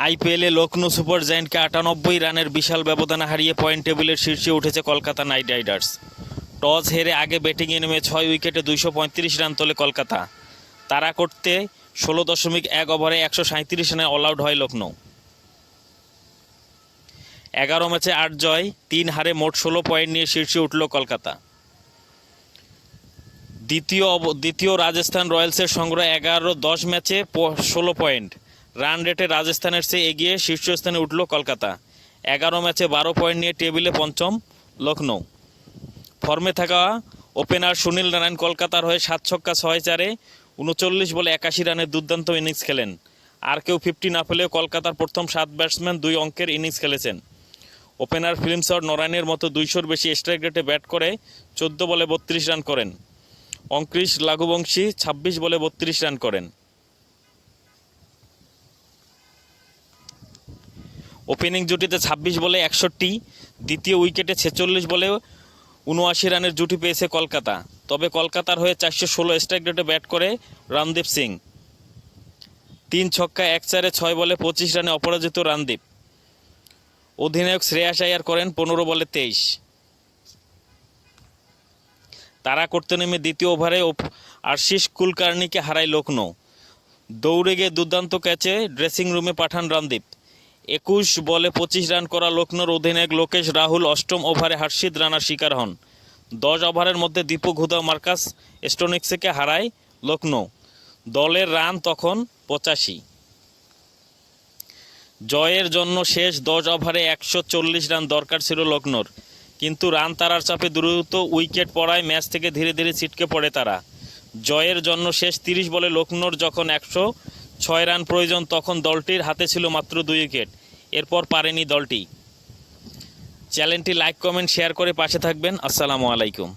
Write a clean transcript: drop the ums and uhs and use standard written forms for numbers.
আইপিএলে লখনৌ সুপার জায়ান্টকে ৯৮ রানের বিশাল ব্যবধানে হারিয়ে পয়েন্ট টেবিলের শীর্ষে উঠেছে কলকাতা নাইট রাইডার্স। টস হেরে আগে ব্যাটিংয়ে নেমে ৬ উইকেটে ২৩৫ রান তোলে কলকাতা। তাড়া করতে ১৬.১ ওভারে ১৩৭ রানে অল আউট হয় লখনৌ। ১১ ম্যাচে ৮ জয় ৩ হারে মোট ১৬ পয়েন্ট নিয়ে শীর্ষে উঠল কলকাতা। দ্বিতীয় রাজস্থান রয়্যালসের সংগ্রহ ১১-১০ ম্যাচে ১৬ পয়েন্ট। রান রেটে রাজস্থানের চেয়ে এগিয়ে শীর্ষস্থানে উঠল কলকাতা। ১১ ম্যাচে ১২ পয়েন্ট নিয়ে টেবিলে পঞ্চম লখনৌ। ফর্মে থাকা ওপেনার সুনীল নারায়ণ কলকাতার হয়ে ৭ ছক্কা ৬ চারে ৩৯ বলে ৮১ রানের দুর্দান্ত ইনিংস খেলেন। আর কেউ 50 না পেলেও কলকাতার প্রথম 7 ব্যাটসম্যান 2 অঙ্কের ইনিংস খেলেছেন। ওপেনার ফিল্মসর নরায়ণের মতো ২০০-র বেশি স্ট্রাইক রেটে ব্যাট করে 14 বলে 32 রান করেন। অঙ্কৃশ লাঘুবংশী ২৬ বলে 32 রান করেন। ওপেনিং জুটিতে ২৬ বলে ৬১, দ্বিতীয় উইকেটে ৪৬ বলে ৭৯ রানের জুটি পেয়েছে কলকাতা। তবে কলকাতার হয়ে ৪১৬ স্ট্রাইক রেটে ব্যাট করে রণদীপ সিং। ৩ ছক্কা ১ চারে ৬ বলে ২৫ রানে অপরাজিত রণদীপ। অধিনায়ক শ্রেয়াস আয়ার করেন ১৫ বলে ২৩। তাড়া করতে নেমে দ্বিতীয় ওভারে আশিস কুলকার্নিকে হারায় লখনৌ। দৌড়ে গিয়ে দুর্দান্ত ক্যাচে ড্রেসিং রুমে পাঠান রণদীপ। ২১ বলে ২৫ রান করা লখনৌর অধিনায়ক লোকেশ রাহুল অষ্টম ওভারে হর্ষিত রানার শিকার হন। ১০ ওভারের মধ্যে দীপক হুদা মার্কাস স্টোনিক্সকে হারায় লখনৌ। দলের রান তখন ৮৫। জয়ের জন্য শেষ ১০ ওভারে ১৪০ রান দরকার ছিল লখনৌর, কিন্তু রান তাড়ার চাপে দ্রুত উইকেট পড়ায় ম্যাচ থেকে ধীরে ধীরে ছিটকে পড়ে তারা। জয়ের জন্য শেষ ৩০ বলে লখনৌর যখন ১০৬ রান প্রয়োজন, তখন দলটির হাতে ছিল মাত্র ২ উইকেট। এরপর পারেনি দলটি। চ্যানেলটি লাইক, কমেন্ট, শেয়ার করে পাশে থাকবেন। আসসালামু আলাইকুম।